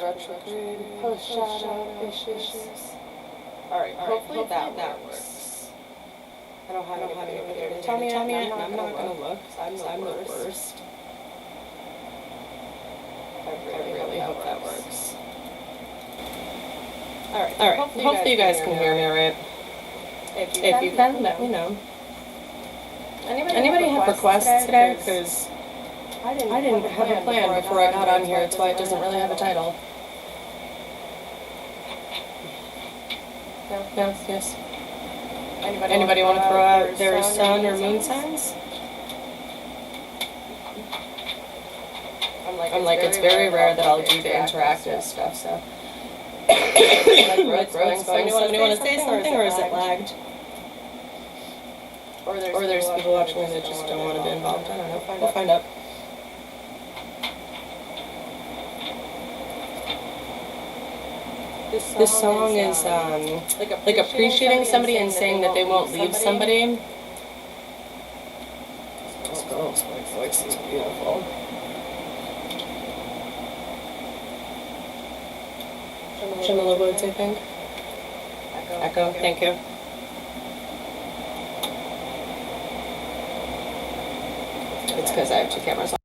retrograde, post-shadow issues. Alright, hopefully that works. I don't have anybody over there to tell me it, and I'm not gonna look, I'm the worst. I really hope that works. Alright, hopefully you guys can hear me alright. If you can, let me know. Anybody have requests today? Because I didn't have a plan before I got on here, that's why it doesn't really have a title. No, yes. Anybody want to throw out their sun or moon signs? I'm like, it's very rare that I'll do the interactive stuff, so. Like, somebody want to say something, or is it lagged? Or there's people watching that just don't want to be involved. I don't know. We'll find out. This song is like appreciating somebody and saying that they won't leave somebody. This girl's voice is beautiful. Jamila Woods, I think. Echo, thank you. It's because I have two cameras on.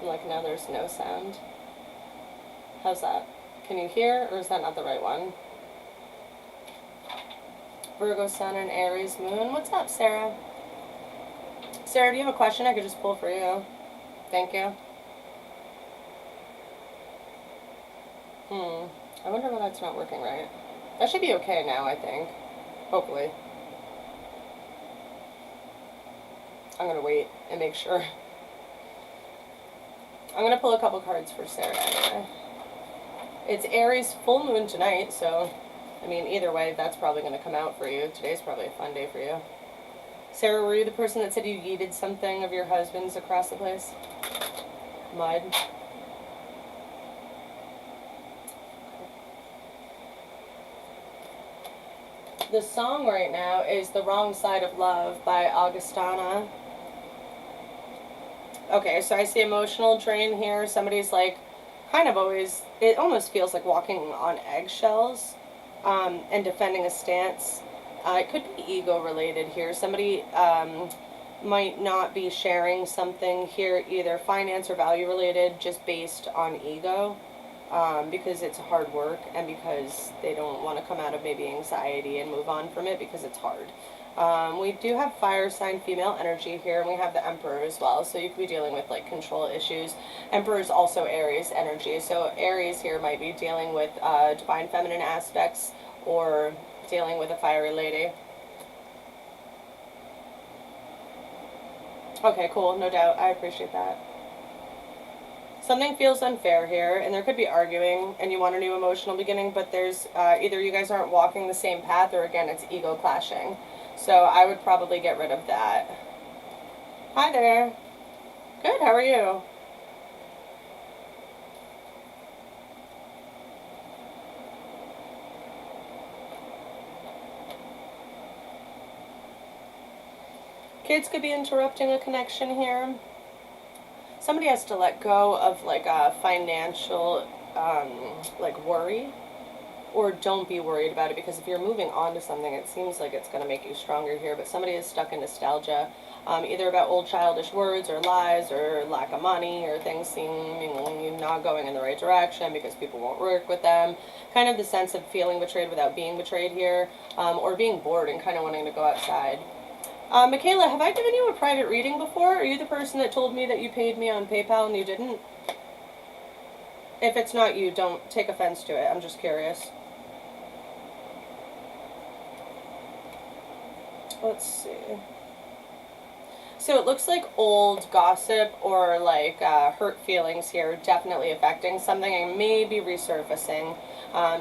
Like, now there's no sound. How's that? Can you hear, or is that not the right one? Virgo Sun and Aries Moon. What's up, Sarah? Sarah, do you have a question I could just pull for you? Thank you. I wonder why that's not working right. That should be okay now, I think. Hopefully. I'm gonna wait and make sure. I'm gonna pull a couple cards for Sarah anyway. It's Aries full moon tonight, so I mean, either way, that's probably gonna come out for you. Today's probably a fun day for you. Sarah, were you the person that said you yeeted something of your husband's across the place? Mud. The song right now is The Wrong Side of Love by Augustana. Okay, so I see emotional drain here. Somebody's like, kind of always, it almost feels like walking on eggshells and defending a stance. It could be ego related here. Somebody might not be sharing something here, either finance or value related, just based on ego. Because it's hard work and because they don't want to come out of maybe anxiety and move on from it because it's hard. We do have fire sign female energy here, and we have the Emperor as well, so you could be dealing with like control issues. Emperor is also Aries energy, so Aries here might be dealing with divine feminine aspects or dealing with a fiery lady. Okay, cool, no doubt, I appreciate that. Something feels unfair here, and there could be arguing, and you want a new emotional beginning, but there's either you guys aren't walking the same path, or again, it's ego clashing. So I would probably get rid of that. Hi there. Good, how are you? Kids could be interrupting a connection here. Somebody has to let go of like a financial like worry, or don't be worried about it, because if you're moving on to something, it seems like it's going to make you stronger here, but somebody is stuck in nostalgia, either about old childish words or lies or lack of money or things seemingly not going in the right direction because people won't work with them. Kind of the sense of feeling betrayed without being betrayed here, or being bored and kind of wanting to go outside. Michaela, have I given you a private reading before? Are you the person that told me that you paid me on PayPal and you didn't? If it's not you, don't take offense to it. I'm just curious. Let's see. So it looks like old gossip or like hurt feelings here definitely affecting something and maybe resurfacing.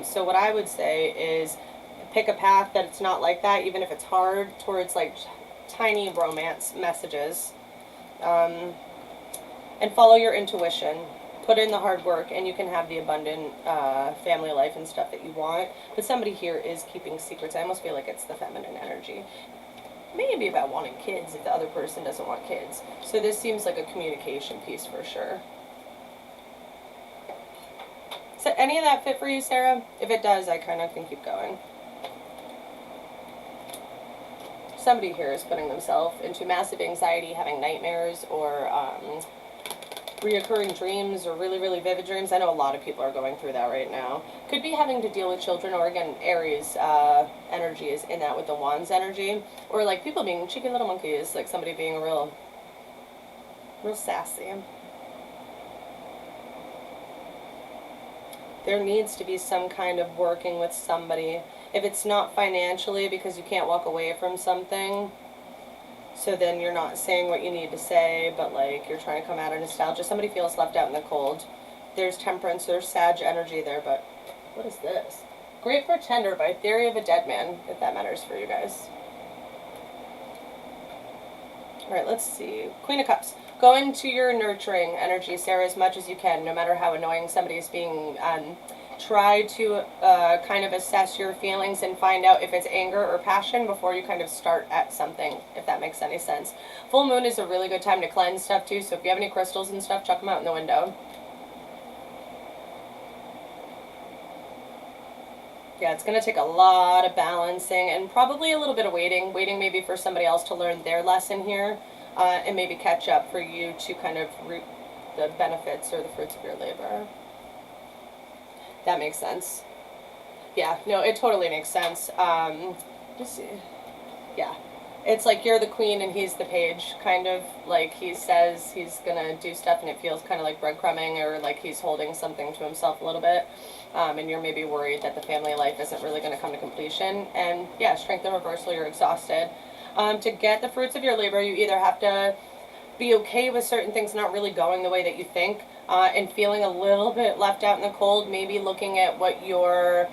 So what I would say is pick a path that it's not like that, even if it's hard, towards like tiny romance messages, and follow your intuition. Put in the hard work and you can have the abundant family life and stuff that you want. But somebody here is keeping secrets. I almost feel like it's the feminine energy. maybe about wanting kids if the other person doesn't want kids. So this seems like a communication piece for sure. Does any of that fit for you, Sarah? If it does, I kind of can keep going. Somebody here is putting themselves into massive anxiety, having nightmares, or reoccurring dreams, or really, really vivid dreams. I know a lot of people are going through that right now. Could be having to deal with children, or again, Aries energy is in that with the Wands energy. Or like people being cheeky little monkeys, like somebody being real sassy. There needs to be some kind of working with somebody. If it's not financially because you can't walk away from something, so then you're not saying what you need to say, but like you're trying to come out of nostalgia. Somebody feels left out in the cold. There's Temperance, there's Sag energy there, but what is this? Great Pretender by Theory of a Dead Man, if that matters for you guys. Alright, let's see. Queen of Cups. Go into your nurturing energy, Sarah, as much as you can, no matter how annoying somebody is being. Try to kind of assess your feelings and find out if it's anger or passion before you kind of start at something, if that makes any sense. Full moon is a really good time to cleanse stuff too, so if you have any crystals and stuff, chuck them out in the window. Yeah, it's going to take a lot of balancing and probably a little bit of waiting maybe for somebody else to learn their lesson here, and maybe catch up for you to kind of reap the benefits or the fruits of your labor. That makes sense. Yeah, no, it totally makes sense. Let's see. Yeah. It's like you're the queen and he's the page, kind of. Like he says he's gonna do stuff and it feels kind of like breadcrumbing, or like he's holding something to himself a little bit. And you're maybe worried that the family life isn't really gonna come to completion. And yeah, strength and reversal, you're exhausted. To get the fruits of your labor, you either have to be okay with certain things not really going the way that you think, and feeling a little bit left out in the cold, maybe looking at what your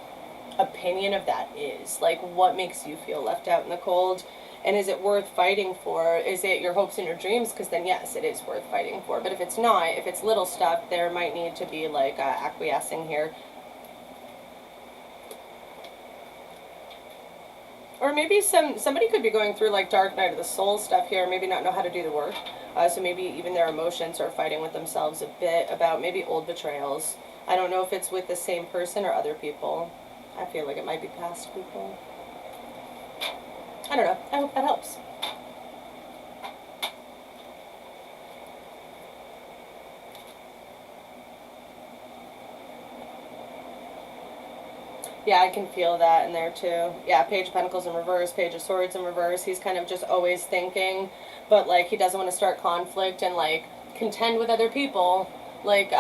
opinion of that is. Like, what makes you feel left out in the cold? And is it worth fighting for? Is it your hopes and your dreams? Because then, yes, it is worth fighting for. But if it's not, if it's little stuff, there might need to be, like, acquiescing here. Or maybe somebody could be going through, like, dark night of the soul stuff here, maybe not know how to do the work. So maybe even their emotions are fighting with themselves a bit about maybe old betrayals. I don't know if it's with the same person or other people. I feel like it might be past people. I don't know. I hope that helps. Yeah, I can feel that in there too. Yeah, Page of Pentacles in reverse, Page of Swords in reverse. He's kind of just always thinking, but like he doesn't want to start conflict and like contend with other people. Like,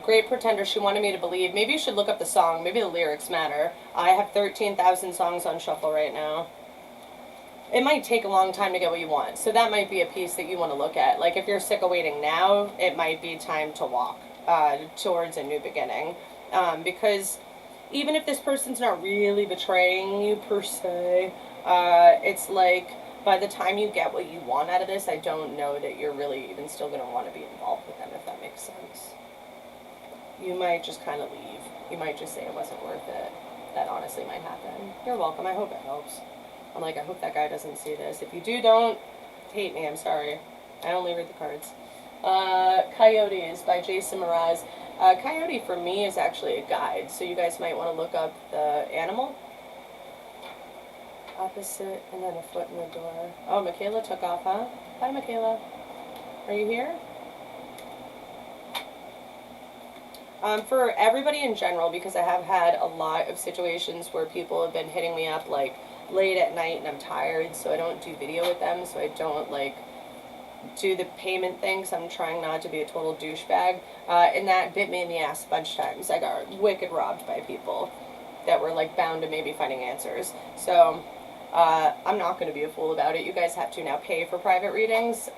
Great Pretender, she wanted me to believe. Maybe you should look up the song. Maybe the lyrics matter. I have 13,000 songs on shuffle right now. It might take a long time to get what you want. So that might be a piece that you want to look at. Like if you're sick of waiting now, it might be time to walk towards a new beginning. Because even if this person's not really betraying you per se, it's like by the time you get what you want out of this, I don't know that you're really even still going to want to be involved with them, if that makes sense. You might just kind of leave. You might just say it wasn't worth it. That honestly might happen. You're welcome. I hope it helps. I'm like, I hope that guy doesn't see this. If you do, don't hate me. I'm sorry. I only read the cards. Coyotes by Jason Mraz. Coyote for me is actually a guide, so you guys might want to look up the animal. Opposite, and then a foot in the door. Oh, Michaela took off, huh? Hi, Michaela. Are you here? For everybody in general, because I have had a lot of situations where people have been hitting me up like late at night and I'm tired, so I don't do video with them, so I don't like do the payment thing, so I'm trying not to be a total douchebag, and that bit me in the ass a bunch of times. I got wicked robbed by people that were like bound to maybe finding answers, so I'm not going to be a fool about it. You guys have to now pay for private readings.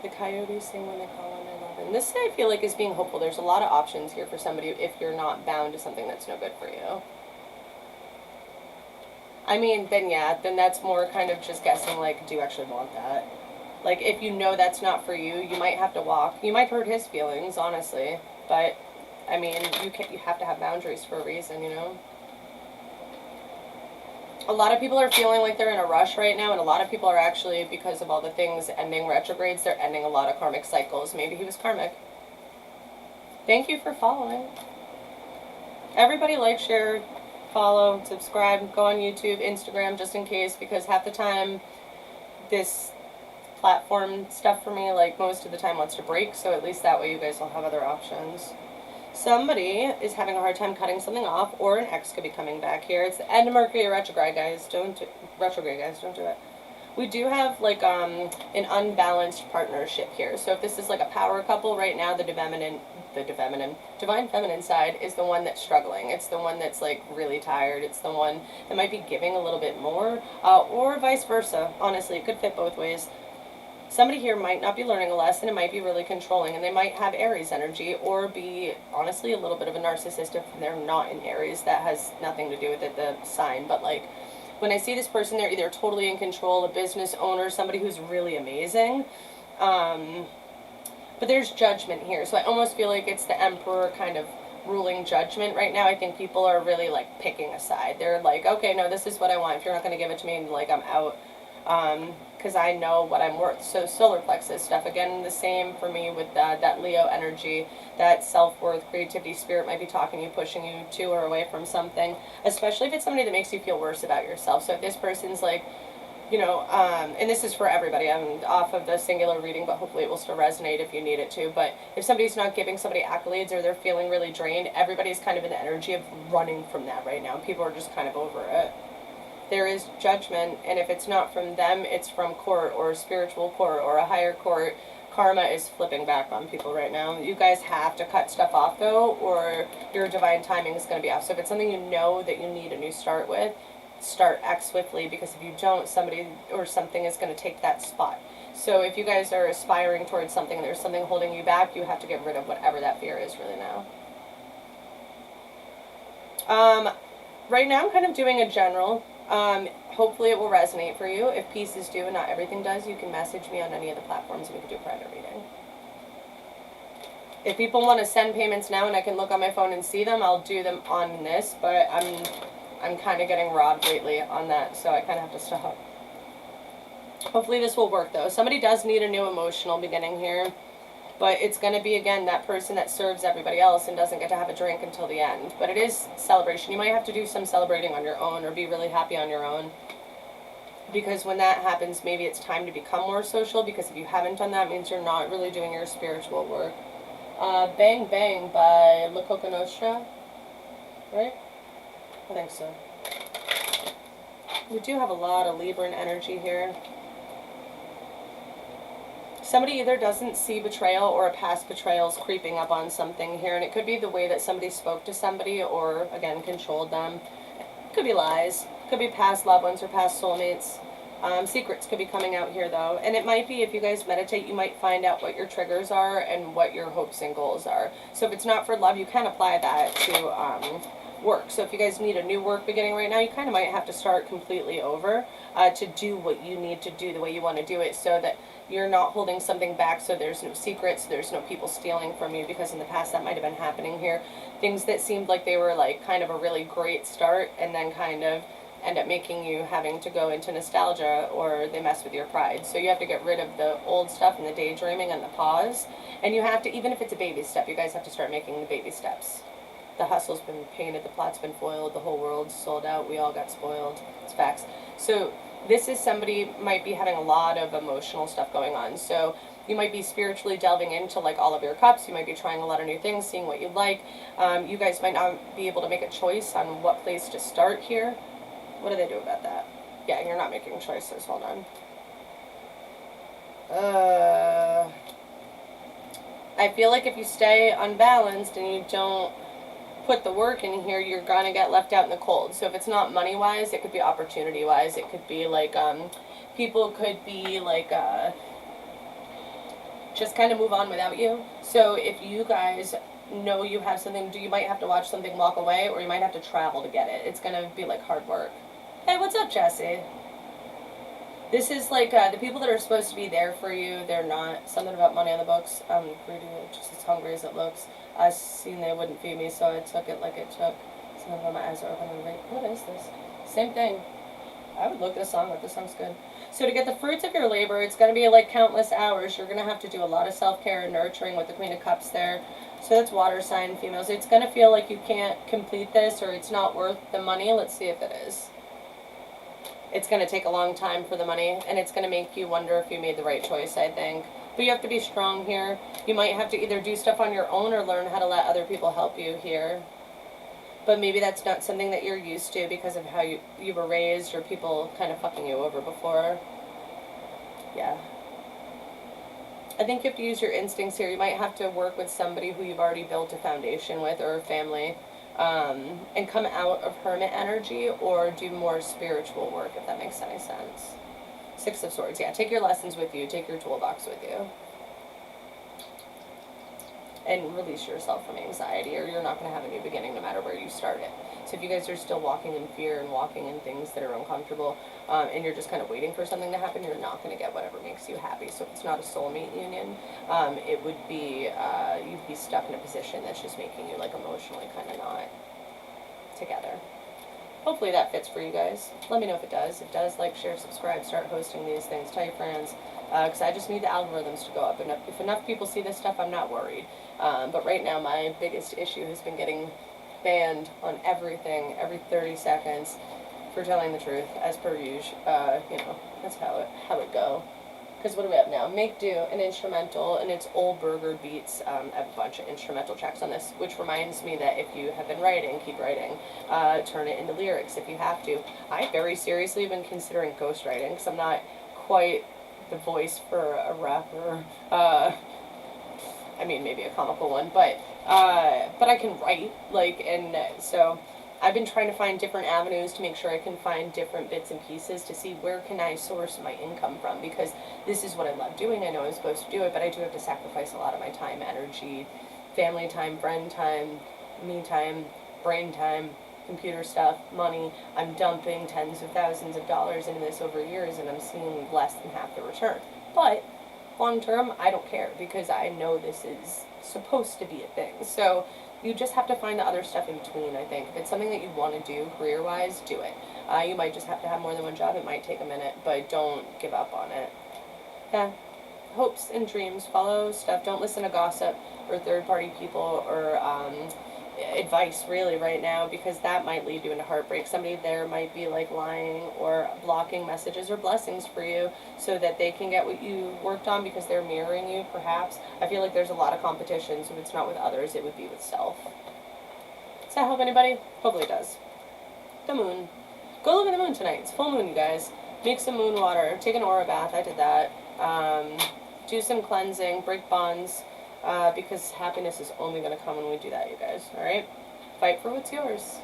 The coyotes sing when they call on 9/11. This I feel like is being hopeful. There's a lot of options here for somebody if you're not bound to something that's no good for you. I mean, then yeah, then that's more kind of just guessing, like, do you actually want that? Like, if you know that's not for you, you might have to walk. You might hurt his feelings, honestly. But, I mean, you have to have boundaries for a reason, you know? A lot of people are feeling like they're in a rush right now, and a lot of people are actually, because of all the things ending retrogrades, they're ending a lot of karmic cycles. Maybe he was karmic. Thank you for following. Everybody like, share, follow, subscribe, go on YouTube, Instagram, just in case, because half the time this platform stuff for me, like most of the time, wants to break, so at least that way you guys will have other options. Somebody is having a hard time cutting something off, or an ex could be coming back here. It's the end of Mercury retrograde, guys. Don't do it. We do have like an unbalanced partnership here. So if this is like a power couple right now, the divine feminine side is the one that's struggling. It's the one that's like really tired. It's the one that might be giving a little bit more, or vice versa. Honestly, it could fit both ways. Somebody here might not be learning a lesson. It might be really controlling, and they might have Aries energy, or be honestly a little bit of a narcissist if they're not in Aries. That has nothing to do with it, the sign. But like, when I see this person, they're either totally in control, a business owner, somebody who's really amazing. But there's judgment here, so I almost feel like it's the Emperor kind of ruling judgment right now. I think people are really like picking a side. They're like, okay, no, this is what I want. If you're not going to give it to me, like, I'm out. Because I know what I'm worth. So solar plexus stuff, again, the same for me with that Leo energy, that self-worth, creativity, spirit might be talking to you, pushing you to or away from something, especially if it's somebody that makes you feel worse about yourself. So if this person's like, you know, and this is for everybody, I'm off of the singular reading, but hopefully it will still resonate if you need it to, but if somebody's not giving somebody accolades, or they're feeling really drained, everybody's kind of in the energy of running from that right now. People are just kind of over it. There is judgment, and if it's not from them, it's from court, or a spiritual court, or a higher court. Karma is flipping back on people right now. You guys have to cut stuff off, though, or your divine timing is going to be off. So if it's something you know that you need a new start with, act swiftly, because if you don't, somebody or something is going to take that spot. So if you guys are aspiring towards something and there's something holding you back, you have to get rid of whatever that fear is really now. Right now I'm kind of doing a general. Hopefully it will resonate for you. If pieces do and not everything does, you can message me on any of the platforms and we can do a private reading. If people want to send payments now and I can look on my phone and see them, I'll do them on this, but I'm kind of getting robbed lately on that, so I kind of have to stop. Hopefully this will work, though. Somebody does need a new emotional beginning here, but it's going to be, again, that person that serves everybody else and doesn't get to have a drink until the end. But it is celebration. You might have to do some celebrating on your own, or be really happy on your own, because when that happens, maybe it's time to become more social, because if you haven't done that, it means you're not really doing your spiritual work. Bang Bang by La Coca Nostra, right? I think so. We do have a lot of Libran energy here. Somebody either doesn't see betrayal, or a past betrayal is creeping up on something here, and it could be the way that somebody spoke to somebody, or, again, controlled them. It could be lies. It could be past loved ones or past soulmates. Secrets could be coming out here, though. And it might be, if you guys meditate, you might find out what your triggers are and what your hopes and goals are. So if it's not for love, you can apply that to work. So if you guys need a new work beginning right now, you kind of might have to start completely over to do what you need to do the way you want to do it, so that you're not holding something back, so there's no secrets, there's no people stealing from you, because in the past that might have been happening here. Things that seemed like they were like kind of a really great start, and then kind of end up making you having to go into nostalgia, or they mess with your pride. So you have to get rid of the old stuff and the daydreaming and the pause, and you have to, even if it's a baby step, you guys have to start making the baby steps. The hustle's been painted, the plot's been foiled, the whole world's sold out, we all got spoiled. It's facts. So this is somebody might be having a lot of emotional stuff going on. So you might be spiritually delving into like all of your cups. You might be trying a lot of new things, seeing what you like. You guys might not be able to make a choice on what place to start here. What do they do about that? Yeah, you're not making choices. Hold on. I feel like if you stay unbalanced and you don't put the work in here, you're gonna get left out in the cold. So if it's not money wise, it could be opportunity wise. It could be like people could be like just kind of move on without you. So if you guys know you have something to do, you might have to watch something walk away, or you might have to travel to get it. It's gonna be like hard work. Hey, what's up, Jesse? This is like the people that are supposed to be there for you, they're not. Something about money on the books. Greedy, just as hungry as it looks. I seen they wouldn't feed me, so I took it like it took. Some of my eyes are open and like, what is this? Same thing. I would look this song up. This song's good. So to get the fruits of your labor, it's going to be like countless hours. You're going to have to do a lot of self-care and nurturing with the Queen of Cups there. So that's water sign females. It's going to feel like you can't complete this or it's not worth the money. Let's see if it is. It's going to take a long time for the money, and it's going to make you wonder if you made the right choice, I think. But you have to be strong here. You might have to either do stuff on your own or learn how to let other people help you here. But maybe that's not something that you're used to because of how you were raised or people kind of fucking you over before. Yeah. I think you have to use your instincts here. You might have to work with somebody who you've already built a foundation with or a family. And come out of hermit energy or do more spiritual work, if that makes any sense. Six of Swords. Yeah, take your lessons with you. Take your toolbox with you. And release yourself from anxiety, or you're not going to have a new beginning no matter where you started. So if you guys are still walking in fear and walking in things that are uncomfortable, and you're just kind of waiting for something to happen, you're not going to get whatever makes you happy. So if it's not a soulmate union, it would be, you'd be stuck in a position that's just making you like emotionally kind of not together. Hopefully that fits for you guys. Let me know if it does. If it does, like, share, subscribe, start hosting these things, tell your friends, because I just need the algorithms to go up. And if enough people see this stuff, I'm not worried. But right now, my biggest issue has been getting banned on everything every 30 seconds for telling the truth, as per usual. You know, that's how it go. Because what do we have now? Make Do, an instrumental, and it's Oldberger beats. I have a bunch of instrumental tracks on this, which reminds me that if you have been writing, keep writing. Turn it into lyrics if you have to. I very seriously have been considering ghostwriting, because I'm not quite the voice for a rapper. I mean, maybe a comical one, but I can write, like, and so I've been trying to find different avenues to make sure I can find different bits and pieces to see where can I source my income from, because this is what I love doing. I know I'm supposed to do it, but I do have to sacrifice a lot of my time, energy, family time, friend time, me time, brain time, computer stuff, money. I'm dumping tens of thousands of dollars into this over years, and I'm seeing less than half the return. But long term, I don't care, because I know this is supposed to be a thing. So you just have to find the other stuff in between, I think. If it's something that you want to do career-wise, do it. You might just have to have more than one job. It might take a minute, but don't give up on it. Yeah. Hopes and dreams. Follow stuff. Don't listen to gossip or third-party people or advice, really, right now, because that might lead you into heartbreak. Somebody there might be, like, lying or blocking messages or blessings for you so that they can get what you worked on because they're mirroring you, perhaps. I feel like there's a lot of competition, so if it's not with others, it would be with self. Does that help anybody? Hopefully it does. The moon. Go look at the moon tonight. It's full moon, you guys. Make some moon water. Take an aura bath. I did that. Do some cleansing. Break bonds. Because happiness is only going to come when we do that, you guys, alright? Fight for what's yours,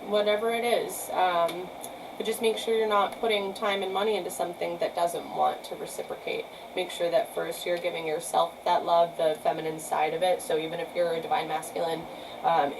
whatever it is, but just make sure you're not putting time and money into something that doesn't want to reciprocate. Make sure that first you're giving yourself that love, the feminine side of it, so even if you're a divine masculine,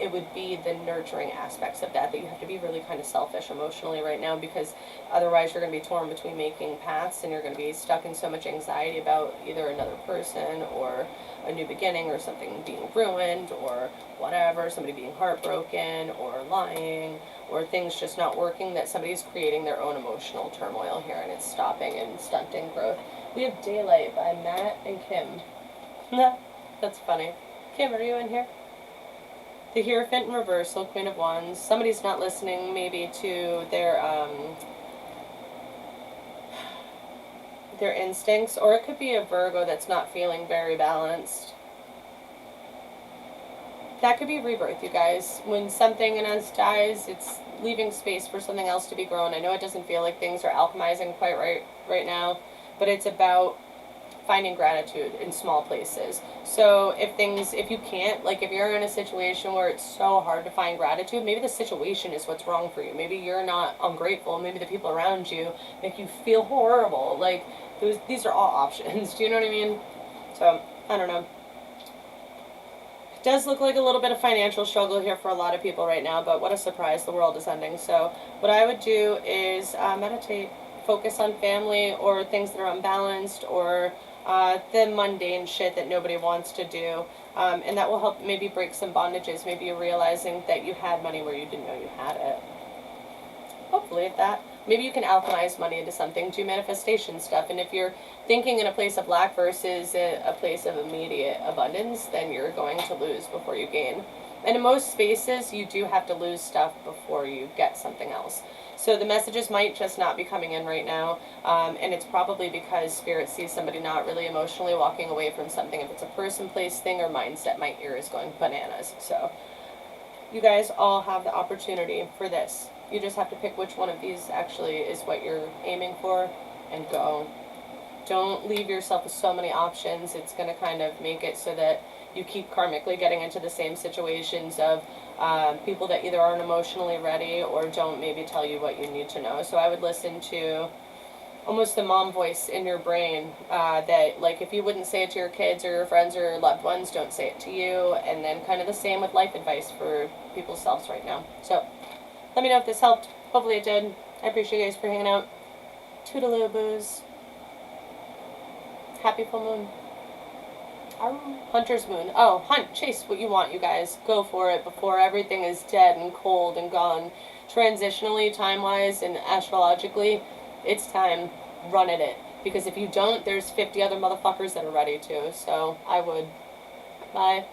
it would be the nurturing aspects of that you have to be really kind of selfish emotionally right now, because otherwise you're going to be torn between making paths and you're going to be stuck in so much anxiety about either another person or a new beginning or something being ruined or whatever, somebody being heartbroken or lying or things just not working, that somebody's creating their own emotional turmoil here and it's stopping and stunting growth. We have Daylight by Matt and Kim. That's funny. Kim, are you in here? The Hierophant in reversal, Queen of Wands. Somebody's not listening maybe to their instincts, or it could be a Virgo that's not feeling very balanced. That could be rebirth, you guys. When something in us dies, it's leaving space for something else to be grown. I know it doesn't feel like things are alchemizing quite right now, but it's about finding gratitude in small places. So if you can't, like if you're in a situation where it's so hard to find gratitude, maybe the situation is what's wrong for you. Maybe you're not ungrateful. Maybe the people around you make you feel horrible. Like, these are all options. Do you know what I mean? So, I don't know. It does look like a little bit of financial struggle here for a lot of people right now, but what a surprise, the world is ending. So, what I would do is meditate, focus on family or things that are unbalanced or the mundane shit that nobody wants to do, and that will help maybe break some bondages. Maybe you're realizing that you had money where you didn't know you had it. Hopefully that Maybe you can alchemize money into something, do manifestation stuff, and if you're thinking in a place of lack versus a place of immediate abundance, then you're going to lose before you gain. And in most spaces, you do have to lose stuff before you get something else. So the messages might just not be coming in right now, and it's probably because Spirit sees somebody not really emotionally walking away from something. If it's a person, place, thing, or mindset, my ear is going bananas. So you guys all have the opportunity for this. You just have to pick which one of these actually is what you're aiming for and go. Don't leave yourself with so many options. It's going to kind of make it so that you keep karmically getting into the same situations of people that either aren't emotionally ready or don't maybe tell you what you need to know. So I would listen to almost the mom voice in your brain that, like, if you wouldn't say it to your kids or your friends or your loved ones, don't say it to you. And then kind of the same with life advice for people's selves right now. So let me know if this helped. Hopefully it did. I appreciate you guys for hanging out. Toodaloo boos. Happy full moon. Hunter's moon. Oh, hunt, chase what you want, you guys. Go for it before everything is dead and cold and gone. Transitionally, time-wise, and astrologically, it's time. Run at it. Because if you don't, there's 50 other motherfuckers that are ready to. So, I would. Bye.